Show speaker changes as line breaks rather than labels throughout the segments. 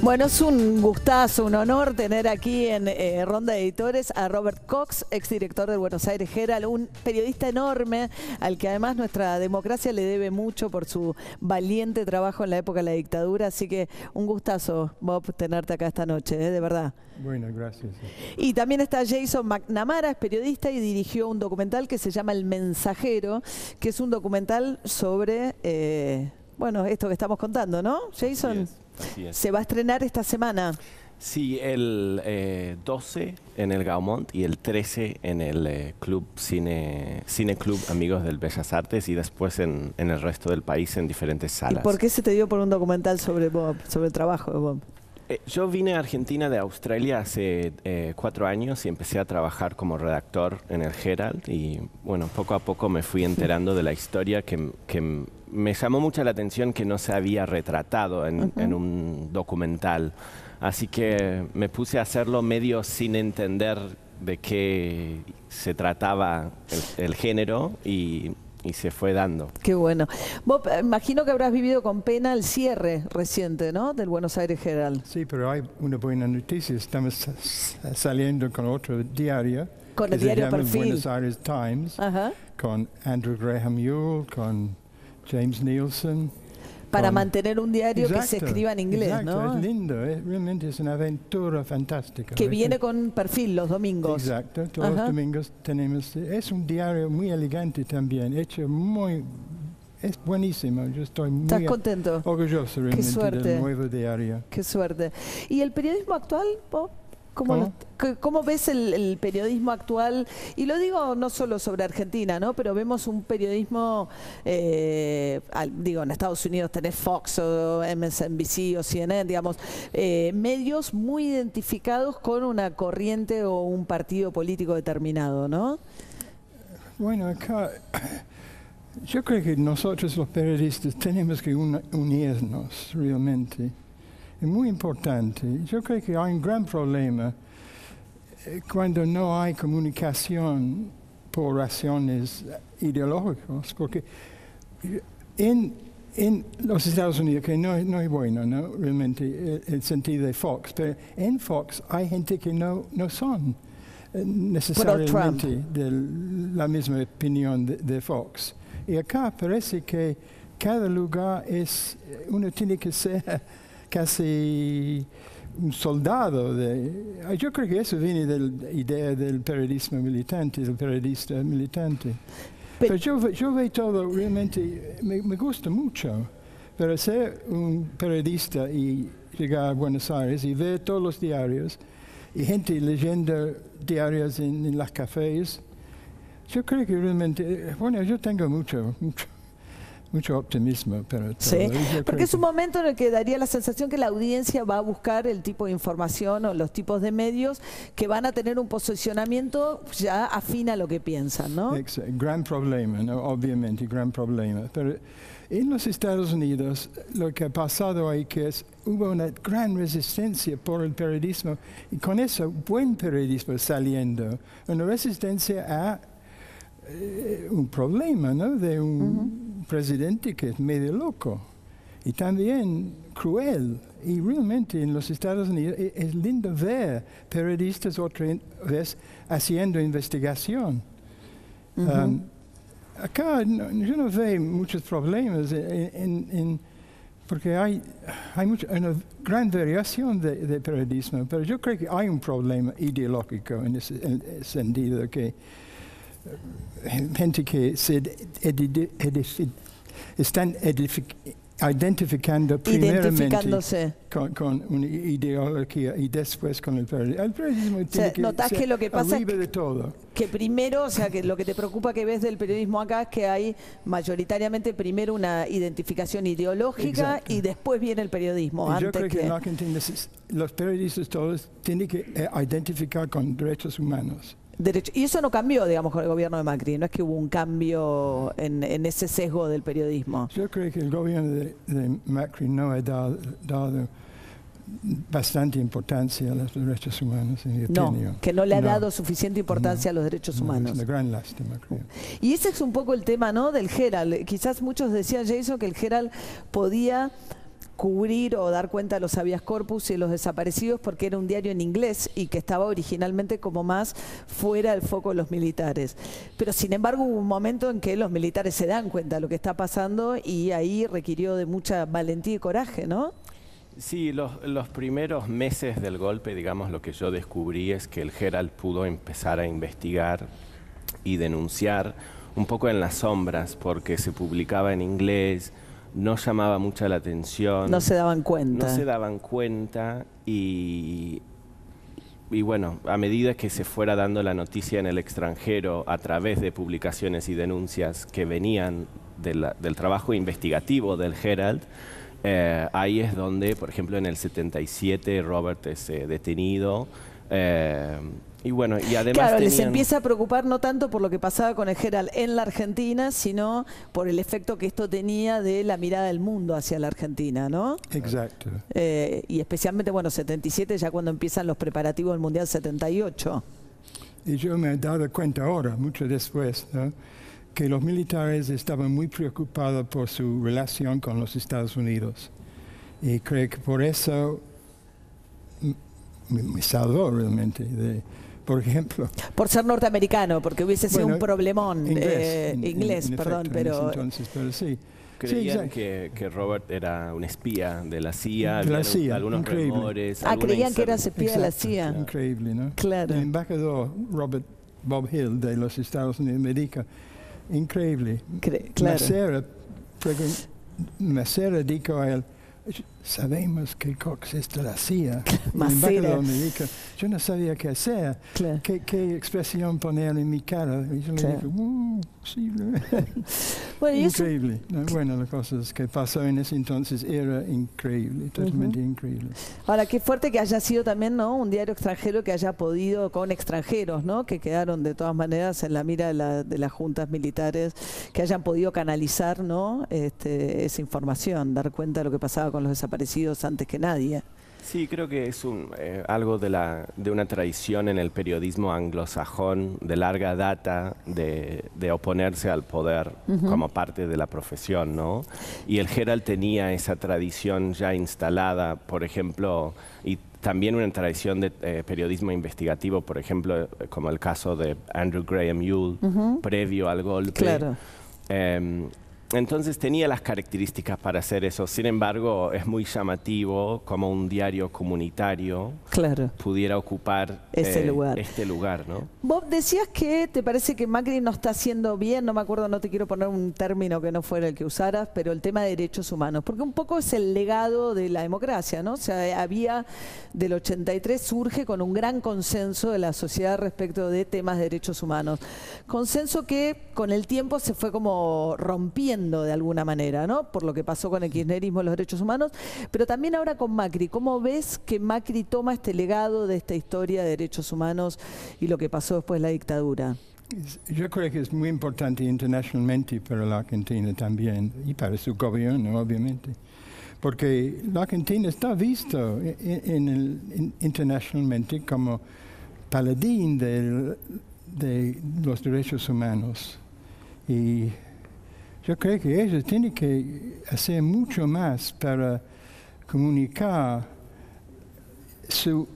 Bueno, es un gustazo, un honor tener aquí en Ronda de Editores a Robert Cox, exdirector del Buenos Aires Herald, un periodista enorme al que además nuestra democracia le debe mucho por su valiente trabajo en la época de la dictadura. Así que un gustazo, Bob, tenerte acá esta noche, de verdad.
Bueno, gracias.
Y también está Jason McNamara, es periodista y dirigió un documental que se llama El Mensajero, que es un documental sobre, bueno, esto que estamos contando, ¿no, Jason?
Así es.
Se va a estrenar esta semana.
Sí, el 12 en el Gaumont y el 13 en el Cine Club Amigos del Bellas Artes y después en el resto del país en diferentes salas.
¿Y por qué se te dio por un documental sobre Bob, sobre el trabajo de Bob?
Yo vine a Argentina de Australia hace 4 años y empecé a trabajar como redactor en el Herald y bueno, poco a poco me fui enterando de la historia que me llamó mucho la atención que no se había retratado en un documental. Así que me puse a hacerlo medio sin entender de qué se trataba el género y se fue dando.
Qué bueno. Bob, imagino que habrás vivido con pena el cierre reciente, ¿no?, del Buenos Aires Herald.
Sí, pero hay una buena noticia. Estamos saliendo con otro diario.
Con el diario Perfil.
Buenos Aires Times.
Ajá.
Con Andrew Graham Yule, con James Nielsen.
Para mantener un diario que se escriba en inglés,
exacto,
¿no?
Es lindo, realmente es una aventura fantástica.
Que viene con Perfil los domingos.
Exacto, todos los domingos tenemos. Es un diario muy elegante también, hecho muy. Es buenísimo, yo estoy muy
contento?
orgulloso realmente del nuevo diario.
Qué suerte. ¿Y el periodismo actual, Bob? ¿Cómo ves el periodismo actual? Y lo digo no solo sobre Argentina, ¿no? Pero vemos un periodismo, digo, en Estados Unidos tenés Fox o MSNBC o CNN, digamos, medios muy identificados con una corriente o un partido político determinado, ¿no?
Bueno, acá yo creo que nosotros los periodistas tenemos que unirnos realmente. Es muy importante. Yo creo que hay un gran problema cuando no hay comunicación por razones ideológicas, porque en los Estados Unidos, que no es bueno, ¿no?, realmente el sentido de Fox, pero en Fox hay gente que no son necesariamente de la misma opinión de Fox. Y acá parece que cada lugar uno tiene que ser casi un soldado. Yo creo que eso viene de la idea del periodismo militante, del periodista militante. Pero yo veo todo, realmente me gusta mucho. Pero ser un periodista y llegar a Buenos Aires y ver todos los diarios y gente leyendo diarios en los cafés, yo creo que realmente, bueno, yo tengo mucho optimismo, pero
sí, porque es un momento en el que daría la sensación que la audiencia va a buscar el tipo de información o los tipos de medios que van a tener un posicionamiento ya afín a lo que piensan, ¿no?
Gran problema, ¿no? Obviamente, gran problema. Pero en los Estados Unidos lo que ha pasado ahí que hubo una gran resistencia por el periodismo y con eso buen periodismo saliendo, una resistencia a un problema, ¿no?, de un presidente que es medio loco y también cruel. Y realmente en los Estados Unidos es lindo ver periodistas otra vez haciendo investigación. Acá yo no veo muchos problemas porque hay una gran variación de periodismo, pero yo creo que hay un problema ideológico en ese sentido que gente que están identificando primeramente con una ideología y después con el periodismo. El periodismo tiene que
¿notás que lo que pasa
arriba de todo?
Que primero, o sea, que lo que te preocupa que ves del periodismo acá es que hay mayoritariamente primero una identificación ideológica y después viene el periodismo.
Y yo creo que en Argentina los periodistas todos tienen que identificar con derechos humanos.
Y eso no cambió, digamos, con el gobierno de Macri. No es que hubo un cambio en ese sesgo del periodismo.
Yo creo que el gobierno de Macri no ha dado bastante importancia a los derechos humanos, en mi opinión.
Que no le ha dado suficiente importancia a los derechos humanos.
Es una gran lástima, creo.
Y ese es un poco el tema, ¿no?, del Herald. Quizás muchos decían, Jason, que el Herald podía cubrir o dar cuenta de los habeas corpus y de los desaparecidos porque era un diario en inglés y que estaba originalmente como más fuera del foco de los militares. Pero sin embargo hubo un momento en que los militares se dan cuenta de lo que está pasando y ahí requirió de mucha valentía y coraje, ¿no?
Sí, los primeros meses del golpe, digamos, lo que yo descubrí es que el Herald pudo empezar a investigar y denunciar un poco en las sombras, porque se publicaba en inglés, no llamaba mucha la atención.
No se daban cuenta.
No se daban cuenta y bueno, a medida que se fuera dando la noticia en el extranjero a través de publicaciones y denuncias que venían del trabajo investigativo del Herald, ahí es donde, por ejemplo, en el 77 Robert es detenido. Y bueno, y además
claro, les empieza a preocupar no tanto por lo que pasaba con el Herald en la Argentina, sino por el efecto que esto tenía de la mirada del mundo hacia la Argentina, ¿no?
Exacto.
Y especialmente, bueno, 77 ya cuando empiezan los preparativos del Mundial 78.
Y yo me he dado cuenta ahora, mucho después, ¿no?, que los militares estaban muy preocupados por su relación con los Estados Unidos. Y creo que por eso me salvó realmente de... Por ejemplo...
Por ser norteamericano, porque hubiese sido un problemón.
Inglés,
perdón,
efecto,
pero...
entonces, pero sí.
Creían que Robert era un espía de la CIA,
de la CIA,
algunos
increíble.
rumores.
Creían que era espía de la CIA.
Increíble, ¿no?
Claro.
El embajador Bob Hill de los Estados Unidos me dijo, increíble.
Claro.
Macera dijo a él, sabemos que Cox es de la CIA.
Macera.
Me dijo, yo no sabía qué hacer,
claro.
qué expresión poner en mi cara. Y yo le dije, sí.
Bueno,
increíble. Bueno, las cosas que pasó en ese entonces era increíble, totalmente increíble.
Ahora, qué fuerte que haya sido también, ¿no?, un diario extranjero que haya podido, con extranjeros, ¿no?, que quedaron de todas maneras en la mira de las juntas militares, que hayan podido canalizar, ¿no?, esa información, dar cuenta de lo que pasaba con los desaparecidos antes que nadie.
Sí, creo que es algo de una tradición en el periodismo anglosajón de larga data de oponerse al poder como parte de la profesión, ¿no? Y el Herald tenía esa tradición ya instalada, por ejemplo, y también una tradición de periodismo investigativo, por ejemplo, como el caso de Andrew Graham Yule, previo al golpe.
Claro.
Entonces tenía las características para hacer eso. Sin embargo, es muy llamativo como un diario comunitario pudiera ocupar este lugar, ¿no?
Bob, decías que te parece que Macri no está haciendo bien, no me acuerdo, no te quiero poner un término que no fuera el que usaras, pero el tema de derechos humanos, porque un poco es el legado de la democracia, ¿no? O sea, del 83 surge con un gran consenso de la sociedad respecto de temas de derechos humanos. Consenso que con el tiempo se fue como rompiendo de alguna manera, ¿no?, por lo que pasó con el kirchnerismo y los derechos humanos, pero también ahora con Macri. ¿Cómo ves que Macri toma este legado de esta historia de derechos humanos y lo que pasó después de la dictadura?
Yo creo que es muy importante internacionalmente para la Argentina también y para su gobierno, obviamente, porque la Argentina está visto internacionalmente como paladín de los derechos humanos. Y yo creo que ellos tienen que hacer mucho más para comunicar su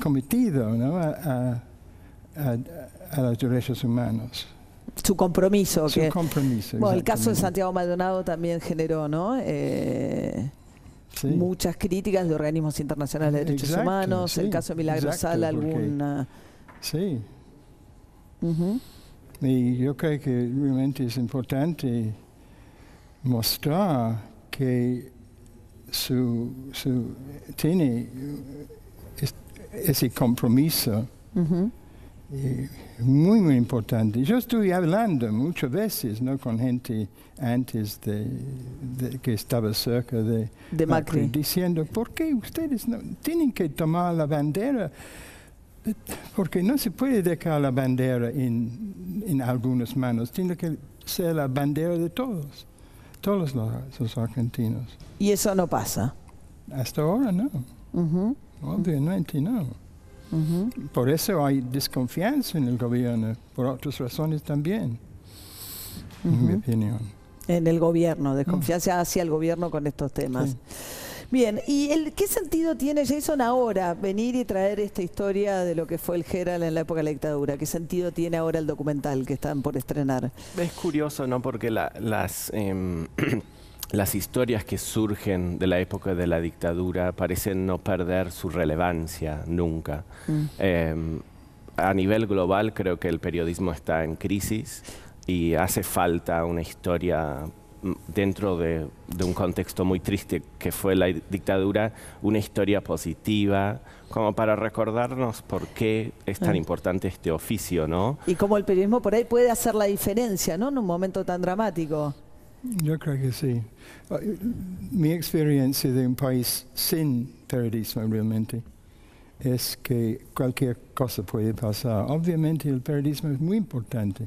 cometido, ¿no?, a los derechos humanos.
Su compromiso.
Su compromiso.
Bueno, el caso de Santiago Maldonado también generó, ¿no?, muchas críticas de organismos internacionales de derechos humanos. El caso de Milagro Sala, alguna...
Sí. Y yo creo que realmente es importante mostrar que tiene ese compromiso muy, muy importante. Yo estuve hablando muchas veces, ¿no?, con gente antes que estaba cerca de Macri, diciendo, ¿por qué ustedes no tienen que tomar la bandera? Porque no se puede dejar la bandera en algunas manos, tiene que ser la bandera de todos los argentinos.
¿Y eso no pasa?
Hasta ahora no, obviamente no. Por eso hay desconfianza en el gobierno, por otras razones también, en mi opinión.
En el gobierno, desconfianza hacia el gobierno con estos temas.
Sí.
Bien, ¿y qué sentido tiene, Jason, ahora venir y traer esta historia de lo que fue el Herald en la época de la dictadura? ¿Qué sentido tiene ahora el documental que están por estrenar?
Es curioso, ¿no? Porque las historias que surgen de la época de la dictadura parecen no perder su relevancia nunca. A nivel global creo que el periodismo está en crisis y hace falta una historia dentro de un contexto muy triste que fue la dictadura, una historia positiva, como para recordarnos por qué es tan importante este oficio, ¿no?
Y cómo el periodismo por ahí puede hacer la diferencia, ¿no? En un momento tan dramático.
Yo creo que sí. Mi experiencia de un país sin periodismo realmente es que cualquier cosa puede pasar. Obviamente el periodismo es muy importante,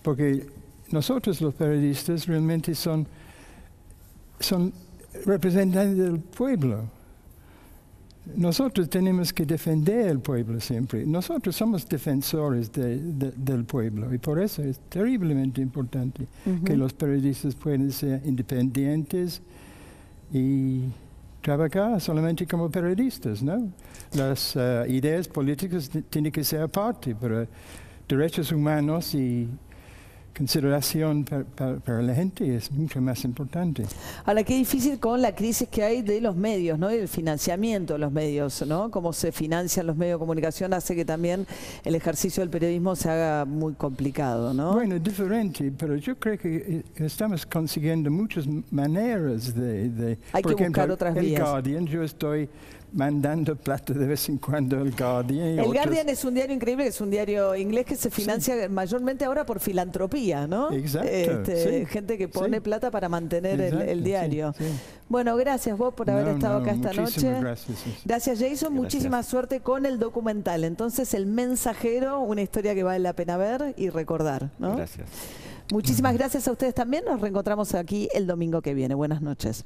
porque nosotros los periodistas realmente son representantes del pueblo. Nosotros tenemos que defender al pueblo siempre. Nosotros somos defensores del pueblo y por eso es terriblemente importante que los periodistas puedan ser independientes y trabajar solamente como periodistas, ¿no? Las ideas políticas tienen que ser aparte, pero derechos humanos y consideración para la gente es mucho más importante.
Ahora, qué difícil con la crisis que hay de los medios, ¿no? Y el financiamiento de los medios, ¿no? Cómo se financian los medios de comunicación hace que también el ejercicio del periodismo se haga muy complicado, ¿no?
Bueno, diferente, pero yo creo que estamos consiguiendo muchas maneras de
Hay
por
que
ejemplo,
buscar otras
el
vías.
Guardian, yo estoy mandando plata de vez en cuando al Guardian.
El Guardian es un diario increíble, que es un diario inglés que se financia mayormente ahora por filantropía, ¿no?
Exacto, sí.
Gente que pone plata para mantener el diario.
Sí, sí.
Bueno, gracias vos por haber estado acá esta noche.
Gracias.
Gracias, Jason.
Gracias.
Muchísima suerte con el documental. Entonces, El Mensajero, una historia que vale la pena ver y recordar, ¿no?
Gracias.
Muchísimas gracias a ustedes también. Nos reencontramos aquí el domingo que viene. Buenas noches.